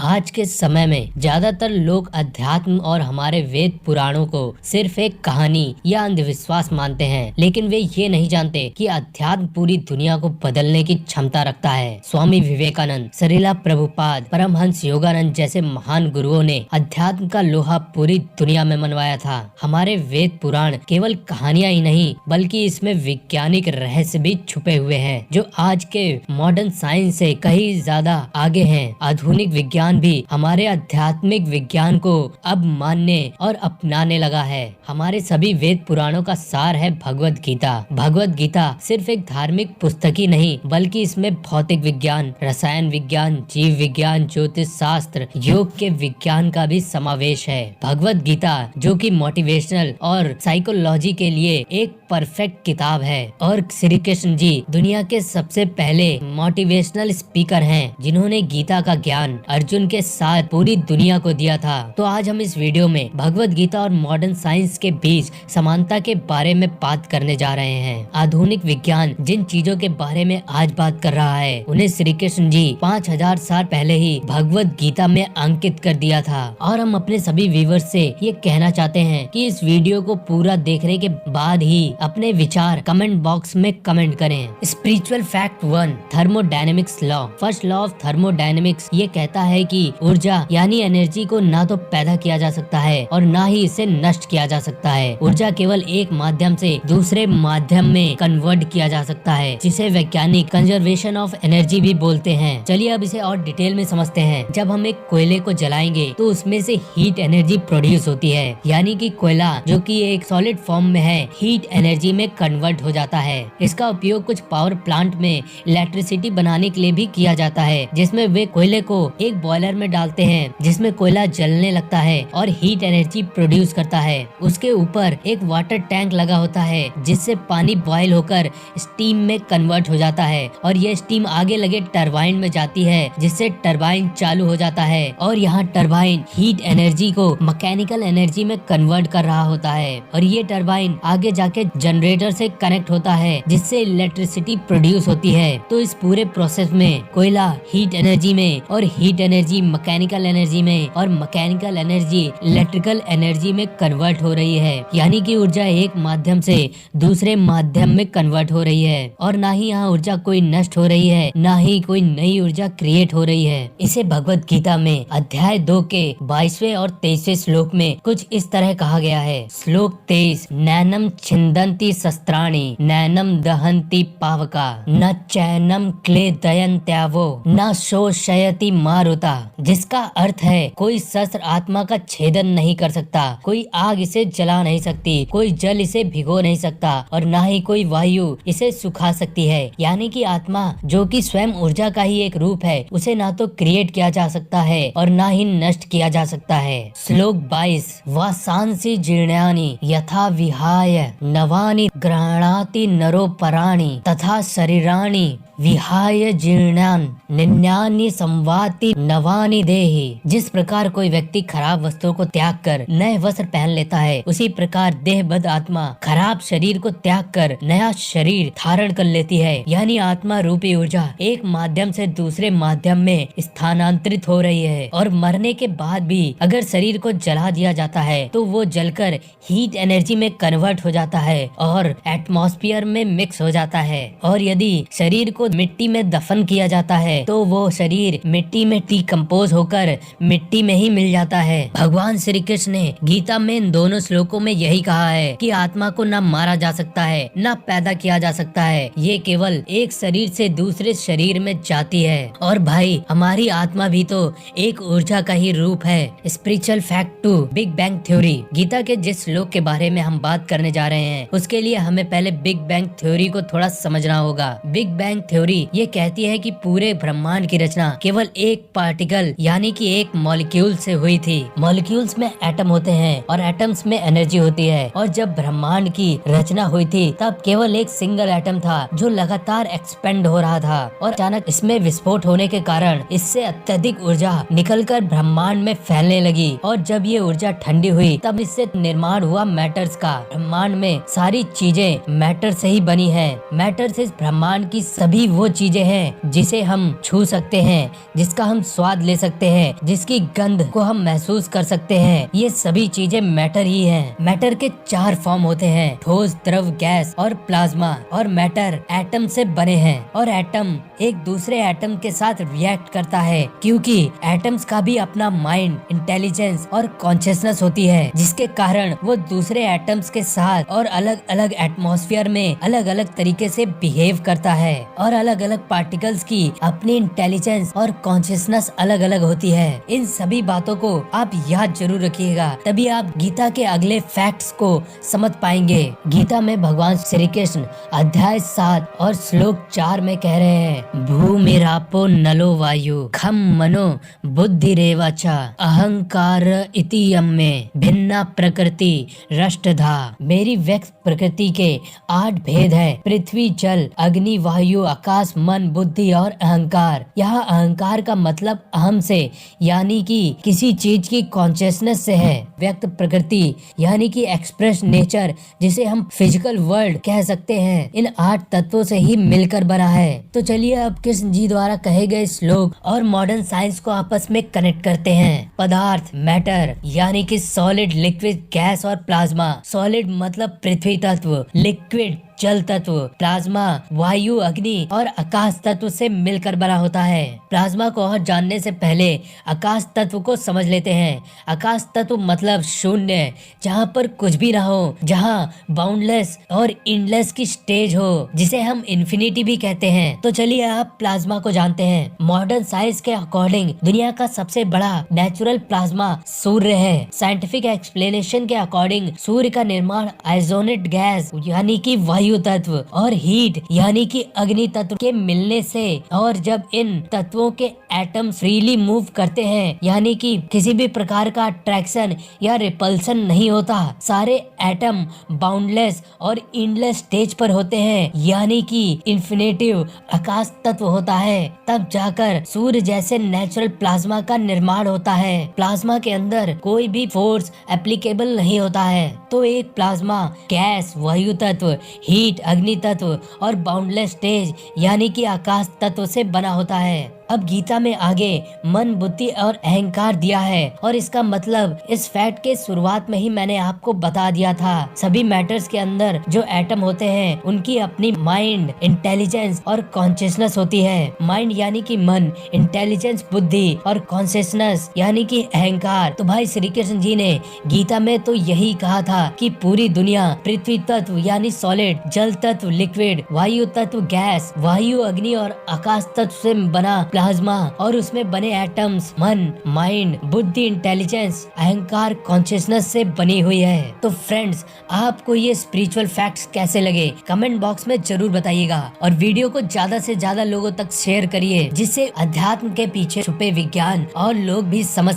आज के समय में ज्यादातर लोग अध्यात्म और हमारे वेद पुराणों को सिर्फ एक कहानी या अंधविश्वास मानते हैं, लेकिन वे ये नहीं जानते कि अध्यात्म पूरी दुनिया को बदलने की क्षमता रखता है। स्वामी विवेकानंद, श्रीला प्रभुपाद, परमहंस योगानंद जैसे महान गुरुओं ने अध्यात्म का लोहा पूरी दुनिया में मनवाया था। हमारे वेद पुराण केवल कहानियां ही नहीं, बल्कि इसमें वैज्ञानिक रहस्य भी छुपे हुए हैं, जो आज के मॉडर्न साइंस से कहीं ज्यादा आगे हैं। आधुनिक विज्ञान भी हमारे आध्यात्मिक विज्ञान को अब मानने और अपनाने लगा है। हमारे सभी वेद पुराणों का सार है भगवत गीता। भगवत गीता सिर्फ एक धार्मिक पुस्तक ही नहीं, बल्कि इसमें भौतिक विज्ञान, रसायन विज्ञान, जीव विज्ञान, ज्योतिष शास्त्र, योग के विज्ञान का भी समावेश है। भगवत गीता जो कि मोटिवेशनल और साइकोलॉजी के लिए एक परफेक्ट किताब है, और श्री कृष्ण जी दुनिया के सबसे पहले मोटिवेशनल स्पीकर हैं, जिन्होंने गीता का ज्ञान अर्जुन के साथ पूरी दुनिया को दिया था। तो आज हम इस वीडियो में भगवत गीता और मॉडर्न साइंस के बीच समानता के बारे में बात करने जा रहे हैं। आधुनिक विज्ञान जिन चीजों के बारे में आज बात कर रहा है, उन्हें श्री कृष्ण जी 5000 साल पहले ही भगवत गीता में अंकित कर दिया था। और हम अपने सभी व्यूअर्स से ये कहना चाहते हैं कि इस वीडियो को पूरा देखने के बाद ही अपने विचार कमेंट बॉक्स में कमेंट करें। Spiritual fact 1, thermodynamics law. First law of thermodynamics ये कहता है कि ऊर्जा यानी एनर्जी को ना तो पैदा किया जा सकता है और ना ही इसे नष्ट किया जा सकता है। ऊर्जा केवल एक माध्यम से दूसरे माध्यम में कन्वर्ट किया जा सकता है, जिसे वैज्ञानिक कंजर्वेशन ऑफ एनर्जी भी बोलते हैं। चलिए अब इसे और डिटेल में समझते हैं। जब हम एक कोयले को जलाएंगे तो उसमें से हीट एनर्जी प्रोड्यूस होती है, यानी कि कोयला जो कि एक सॉलिड फॉर्म में है, हीट एनर्जी में कन्वर्ट हो जाता है। इसका उपयोग कुछ पावर प्लांट में इलेक्ट्रिसिटी बनाने के लिए भी किया जाता है, जिसमें वे कोयले को एक बॉयलर में डालते हैं, जिसमें कोयला जलने लगता है और हीट एनर्जी प्रोड्यूस करता है। उसके ऊपर एक वाटर टैंक लगा होता है, जिससे पानी बॉयल होकर स्टीम में कन्वर्ट हो जाता है, और ये स्टीम आगे लगे टरबाइन में जाती है, जिससे टरबाइन चालू हो जाता है, और यहाँ टरबाइन हीट एनर्जी को मैकेनिकल एनर्जी में कन्वर्ट कर रहा होता है, और ये टरबाइन आगे जाके जनरेटर से कनेक्ट होता है, जिससे इलेक्ट्रिसिटी प्रोड्यूस होती है। तो इस पूरे प्रोसेस में कोयला हीट एनर्जी में, और हीट एनर्जी मैकेनिकल एनर्जी में, और मैकेनिकल एनर्जी इलेक्ट्रिकल एनर्जी में कन्वर्ट हो रही है। यानी कि ऊर्जा एक माध्यम से दूसरे माध्यम में कन्वर्ट हो रही है, और ना ही यहाँ ऊर्जा कोई नष्ट हो रही है, ना ही कोई नई ऊर्जा क्रिएट हो रही है। इसे भगवत गीता में अध्याय 2 के 22वें और 23वें श्लोक में कुछ इस तरह कहा गया है। श्लोक 23, नैनम छिन्दन्ति शस्त्राणि, नैनम दहन्ति पावका, न चैनम क्लेदयन्त्यावो, न शोषयति मारुता। जिसका अर्थ है कोई शस्त्र आत्मा का छेदन नहीं कर सकता, कोई आग इसे जला नहीं सकती, कोई जल इसे भिगो नहीं सकता, और ना ही कोई वायु इसे सुखा सकती है। यानी कि आत्मा जो कि स्वयं ऊर्जा का ही एक रूप है, उसे ना तो क्रिएट किया जा सकता है और ना ही नष्ट किया जा सकता है। श्लोक 22, वासांसि जीर्णानि यथा विहाय नवानि गृह्णाति नरो पराणि तथा शरीराणि विहाय जीर्णान निन्यानि संवाति नवानि देहि। जिस प्रकार कोई व्यक्ति खराब वस्त्रों को त्याग कर नए वस्त्र पहन लेता है, उसी प्रकार देहबद्ध आत्मा खराब शरीर को त्याग कर नया शरीर धारण कर लेती है। यानी आत्मा रूपी ऊर्जा एक माध्यम से दूसरे माध्यम में स्थानांतरित हो रही है, और मरने के बाद भी अगर शरीर को जला दिया जाता है तो वो जलकर हीट एनर्जी में कन्वर्ट हो जाता है और एटमॉस्फेयर में मिक्स हो जाता है। और यदि शरीर को मिट्टी में दफन किया जाता है तो वो शरीर मिट्टी में डिकम्पोज होकर मिट्टी में ही मिल जाता है। भगवान श्री कृष्ण ने गीता में इन दोनों श्लोकों में यही कहा है कि आत्मा को न मारा जा सकता है, न पैदा किया जा सकता है, ये केवल एक शरीर से दूसरे शरीर में जाती है। और भाई, हमारी आत्मा भी तो एक ऊर्जा का ही रूप है। Spiritual fact 2, big bang theory. Gita के जिस श्लोक के बारे में हम बात करने जा रहे हैं, उसके लिए हमें पहले बिग बैंग थ्योरी को थोड़ा समझना होगा। बिग बैंग थ्योरी ये कहती है कि पूरे ब्रह्मांड की रचना केवल एक पार्टिकल यानी कि एक मॉलिक्यूल से हुई थी। मॉलिक्यूल्स में एटम होते हैं और एटम्स में एनर्जी होती है, और जब ब्रह्मांड की रचना हुई थी तब केवल एक सिंगल एटम था जो लगातार एक्सपेंड हो रहा था, और अचानक इसमें विस्फोट होने के कारण इससे अत्यधिक ऊर्जा निकलकर ब्रह्मांड में फैलने लगी, और जब ये ऊर्जा ठंडी हुई तब इससे निर्माण हुआ मैटर्स का। ब्रह्मांड में सारी चीजें मैटर से ही बनी है। मैटर से इस ब्रह्मांड की सभी यही वो चीजें हैं जिसे हम छू सकते हैं, जिसका हम स्वाद ले सकते हैं, जिसकी गंध को हम महसूस कर सकते हैं। ये सभी चीजें मैटर ही हैं। मैटर के 4 फॉर्म होते हैं, ठोस, द्रव, गैस और प्लाज्मा। और मैटर एटम से बने हैं और एटम एक दूसरे एटम के साथ रिएक्ट करता है, क्योंकि एटम्स का भी अपना माइंड, इंटेलिजेंस और कॉन्शियसनेस होती है, जिसके कारण वो दूसरे एटम्स के साथ और अलग अलग एटमॉस्फेयर में अलग अलग तरीके से बिहेव करता है। और अलग अलग पार्टिकल्स की अपनी इंटेलिजेंस और कॉन्शियसनेस अलग अलग होती है। इन सभी बातों को आप याद जरूर रखिएगा, तभी आप गीता के अगले फैक्ट्स को समझ पाएंगे। गीता में भगवान श्री कृष्ण अध्याय 7 और श्लोक 4 में कह रहे हैं, भूमिरापो नलो वायु खम मनो बुद्धिरेवा च अहंकार इति यम्मे भिन्ना प्रकृति रष्टधा। मेरी व्यक्त प्रकृति के 8 भेद है, पृथ्वी, जल, अग्नि, वायु, आकाश, मन, बुद्धि और अहंकार। यहाँ अहंकार का मतलब अहम से यानी कि किसी चीज की कॉन्शियसनेस से है। व्यक्त प्रकृति यानी कि एक्सप्रेस नेचर, जिसे हम फिजिकल वर्ल्ड कह सकते हैं, इन 8 तत्वों से ही मिलकर बना है। तो चलिए अब कृष्ण जी द्वारा कहे गए श्लोक और मॉडर्न साइंस को आपस में कनेक्ट करते हैं। पदार्थ मैटर यानी कि सॉलिड, लिक्विड, गैस और प्लाज्मा। सॉलिड मतलब पृथ्वी तत्व, लिक्विड जल तत्व, प्लाज्मा वायु, अग्नि और आकाश तत्व से मिलकर बना होता है। प्लाज्मा को और जानने से पहले आकाश तत्व को समझ लेते हैं। आकाश तत्व मतलब शून्य, जहाँ पर कुछ भी ना हो, जहाँ बाउंडलेस और इनलेस की स्टेज हो, जिसे हम इन्फिनिटी भी कहते हैं। तो चलिए आप प्लाज्मा को जानते हैं। मॉडर्न साइंस के अकॉर्डिंग दुनिया का सबसे बड़ा नेचुरल प्लाज्मा सूर्य है। साइंटिफिक एक्सप्लेनेशन के अकॉर्डिंग सूर्य का निर्माण आइसोनेट गैस यानी कि वायु तत्व और हीट यानी कि अग्नि तत्व के मिलने से, और जब इन तत्वों के एटम फ्रीली मूव करते हैं यानी कि किसी भी प्रकार का अट्रैक्शन या रिपल्सन नहीं होता, सारे एटम बाउंडलेस और इनलेस स्टेज पर होते हैं यानी कि इन्फिनेटिव आकाश तत्व होता है, तब जाकर सूर्य जैसे नेचुरल प्लाज्मा का निर्माण होता है। प्लाज्मा के अंदर कोई भी फोर्स एप्लीकेबल नहीं होता है। तो एक प्लाज्मा गैस, वायु तत्व, हीट, अग्नि तत्व और बाउंडलेस स्टेज यानी कि आकाश तत्व से बना होता है। अब गीता में आगे मन, बुद्धि और अहंकार दिया है, और इसका मतलब इस फैक्ट के शुरुआत में ही मैंने आपको बता दिया था। सभी मैटर्स के अंदर जो एटम होते हैं उनकी अपनी माइंड, इंटेलिजेंस और कॉन्शियसनेस होती है। माइंड यानी कि मन, इंटेलिजेंस बुद्धि और कॉन्शियसनेस यानी कि अहंकार। तो भाई श्री कृष्ण जी ने गीता में तो यही कहा था कि पूरी दुनिया पृथ्वी तत्व यानी सॉलिड, जल तत्व लिक्विड, वायु तत्व गैस, वायु अग्नि और आकाश तत्व से बना प्लाज्मा और उसमें बने एटम्स मन, माइंड, बुद्धि, इंटेलिजेंस, अहंकार, कॉन्शियसनेस से बनी हुई है। तो फ्रेंड्स, आपको ये स्पिरिचुअल फैक्ट्स कैसे लगे कमेंट बॉक्स में जरूर बताइएगा, और वीडियो को ज्यादा से ज्यादा लोगों तक शेयर करिए, जिससे अध्यात्म के पीछे छुपे विज्ञान और लोग भी समझ